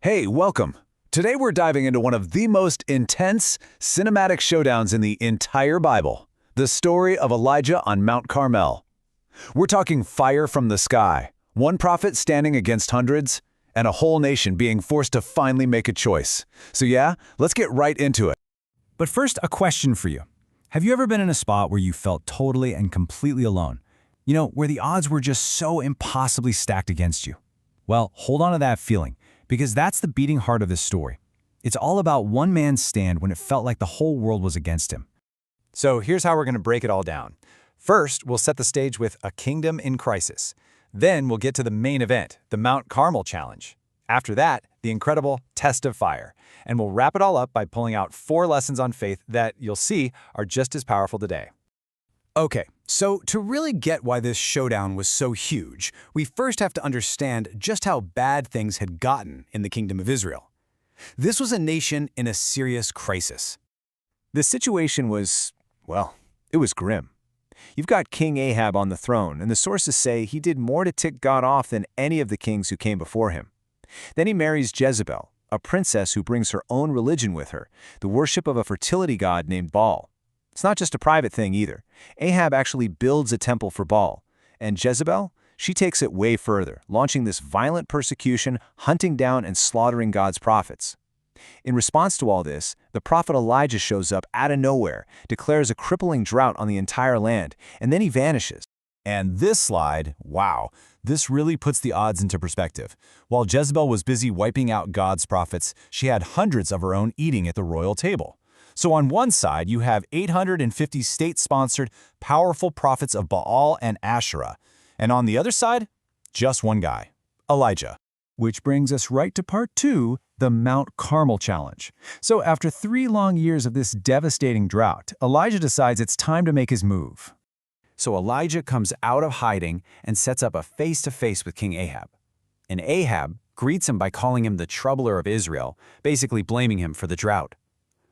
Hey, welcome. Today we're diving into one of the most intense cinematic showdowns in the entire Bible, the story of Elijah on Mount Carmel. We're talking fire from the sky, one prophet standing against hundreds, and a whole nation being forced to finally make a choice. So yeah, let's get right into it. But first, a question for you. Have you ever been in a spot where you felt totally and completely alone? You know, where the odds were just so impossibly stacked against you? Well, hold on to that feeling, because that's the beating heart of this story. It's all about one man's stand when it felt like the whole world was against him. So here's how we're going to break it all down. First, we'll set the stage with a kingdom in crisis. Then we'll get to the main event, the Mount Carmel challenge. After that, the incredible test of fire. And we'll wrap it all up by pulling out 4 lessons on faith that you'll see are just as powerful today. Okay, so to really get why this showdown was so huge, we first have to understand just how bad things had gotten in the Kingdom of Israel. This was a nation in a serious crisis. The situation was, well, it was grim. You've got King Ahab on the throne, and the sources say he did more to tick God off than any of the kings who came before him. Then he marries Jezebel, a princess who brings her own religion with her, the worship of a fertility god named Baal. It's not just a private thing either. Ahab actually builds a temple for Baal. And Jezebel, she takes it way further, launching this violent persecution, hunting down and slaughtering God's prophets. In response to all this, the prophet Elijah shows up out of nowhere, declares a crippling drought on the entire land, and then he vanishes. And this slide, wow, this really puts the odds into perspective. While Jezebel was busy wiping out God's prophets, she had hundreds of her own eating at the royal table. So on one side, you have 850 state-sponsored, powerful prophets of Baal and Asherah. And on the other side, just one guy, Elijah. Which brings us right to part 2, the Mount Carmel challenge. So after 3 long years of this devastating drought, Elijah decides it's time to make his move. So Elijah comes out of hiding and sets up a face-to-face with King Ahab. And Ahab greets him by calling him the troubler of Israel, basically blaming him for the drought.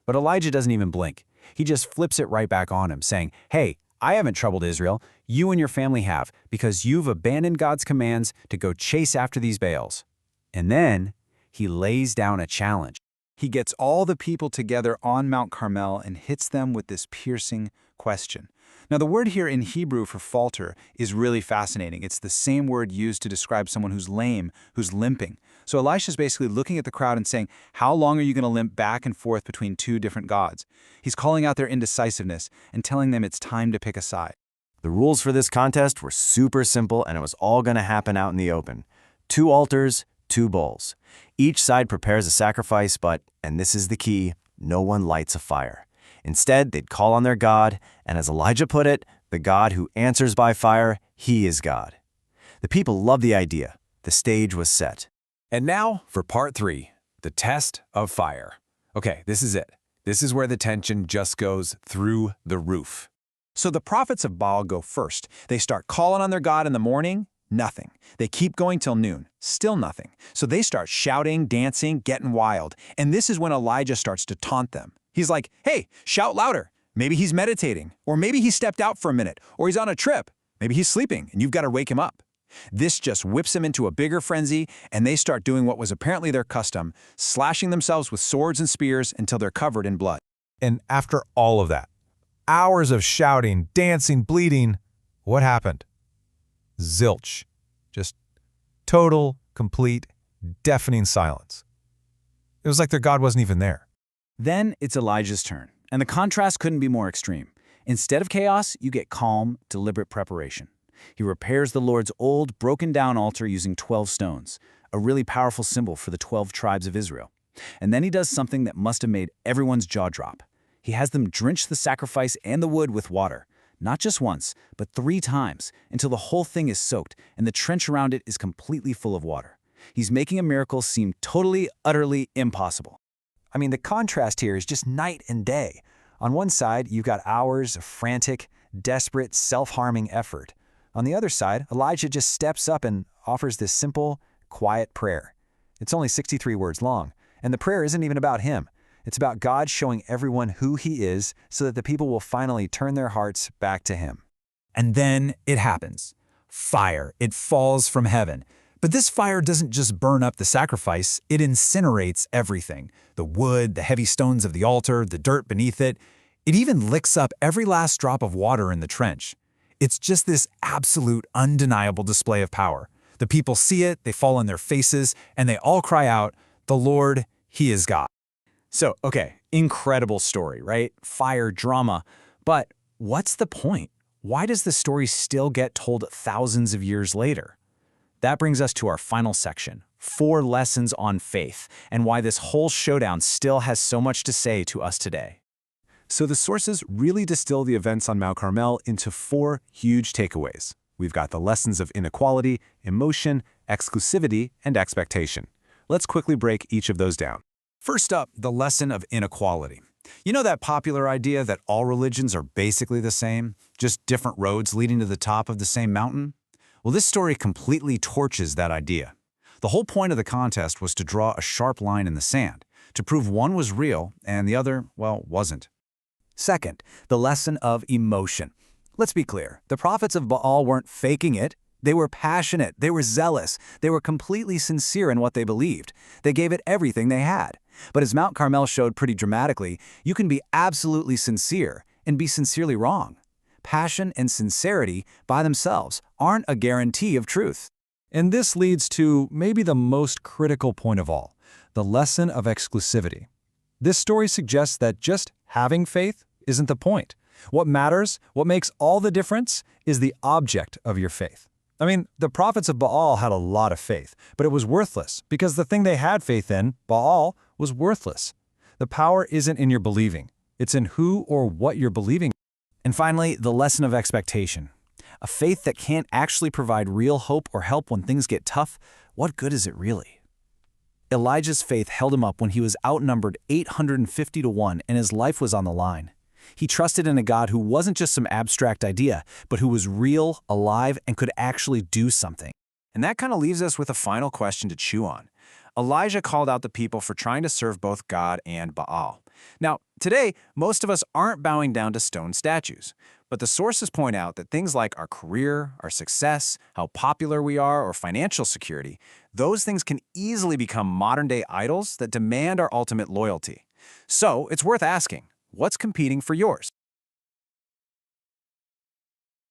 But Elijah doesn't even blink. He just flips it right back on him, saying, "Hey, I haven't troubled Israel. You and your family have, because you've abandoned God's commands to go chase after these Baals." And then he lays down a challenge. He gets all the people together on Mount Carmel and hits them with this piercing question. Now, the word here in Hebrew for falter is really fascinating. It's the same word used to describe someone who's lame, who's limping. So Elisha's basically looking at the crowd and saying, how long are you going to limp back and forth between 2 different gods? He's calling out their indecisiveness and telling them it's time to pick a side. The rules for this contest were super simple, and it was all going to happen out in the open. 2 altars, 2 bowls. Each side prepares a sacrifice, but, and this is the key, no one lights a fire. Instead, they'd call on their God, and as Elijah put it, the God who answers by fire, he is God. The people loved the idea. The stage was set. And now for part 3, the test of fire. Okay, this is it. This is where the tension just goes through the roof. So the prophets of Baal go first. They start calling on their God in the morning. Nothing. They keep going till noon. Still nothing. So they start shouting, dancing, getting wild. And this is when Elijah starts to taunt them. He's like, hey, shout louder. Maybe he's meditating. Or maybe he stepped out for a minute. Or he's on a trip. Maybe he's sleeping, and you've got to wake him up. This just whips him into a bigger frenzy, and they start doing what was apparently their custom, slashing themselves with swords and spears until they're covered in blood. And after all of that, hours of shouting, dancing, bleeding, what happened? Zilch. Just total, complete, deafening silence. It was like their God wasn't even there. Then it's Elijah's turn, and the contrast couldn't be more extreme. Instead of chaos, you get calm, deliberate preparation. He repairs the Lord's old, broken-down altar using 12 stones, a really powerful symbol for the 12 tribes of Israel. And then he does something that must have made everyone's jaw drop. He has them drench the sacrifice and the wood with water, not just once, but 3 times, until the whole thing is soaked and the trench around it is completely full of water. He's making a miracle seem totally, utterly impossible. I mean, the contrast here is just night and day. On one side, you've got hours of frantic, desperate, self-harming effort. On the other side, Elijah just steps up and offers this simple, quiet prayer. It's only 63 words long, and the prayer isn't even about him. It's about God showing everyone who he is so that the people will finally turn their hearts back to him. And then it happens. Fire. It falls from heaven. But this fire doesn't just burn up the sacrifice, it incinerates everything. The wood, the heavy stones of the altar, the dirt beneath it. It even licks up every last drop of water in the trench. It's just this absolute, undeniable display of power. The people see it, they fall on their faces, and they all cry out, "The Lord, He is God." So, okay, incredible story, right? Fire drama. But what's the point? Why does the story still get told thousands of years later? That brings us to our final section, 4 lessons on faith, and why this whole showdown still has so much to say to us today. So the sources really distill the events on Mount Carmel into 4 huge takeaways. We've got the lessons of inequality, emotion, exclusivity, and expectation. Let's quickly break each of those down. First up, the lesson of inequality. You know that popular idea that all religions are basically the same, just different roads leading to the top of the same mountain? Well, this story completely torches that idea. The whole point of the contest was to draw a sharp line in the sand, to prove one was real and the other, well, wasn't. Second, the lesson of emotion. Let's be clear, the prophets of Baal weren't faking it. They were passionate, they were zealous, they were completely sincere in what they believed. They gave it everything they had. But as Mount Carmel showed pretty dramatically, you can be absolutely sincere and be sincerely wrong. Passion and sincerity by themselves aren't a guarantee of truth. And this leads to maybe the most critical point of all, the lesson of exclusivity. This story suggests that just having faith isn't the point. What matters, what makes all the difference, is the object of your faith. I mean, the prophets of Baal had a lot of faith, but it was worthless because the thing they had faith in, Baal, was worthless. The power isn't in your believing. It's in who or what you're believing. And finally, the lesson of expectation. A faith that can't actually provide real hope or help when things get tough, what good is it really? Elijah's faith held him up when he was outnumbered 850 to 1 and his life was on the line. He trusted in a God who wasn't just some abstract idea, but who was real, alive, and could actually do something. And that kind of leaves us with a final question to chew on. Elijah called out the people for trying to serve both God and Baal. Now, today, most of us aren't bowing down to stone statues, but the sources point out that things like our career, our success, how popular we are, or financial security, those things can easily become modern-day idols that demand our ultimate loyalty. So, it's worth asking, what's competing for yours?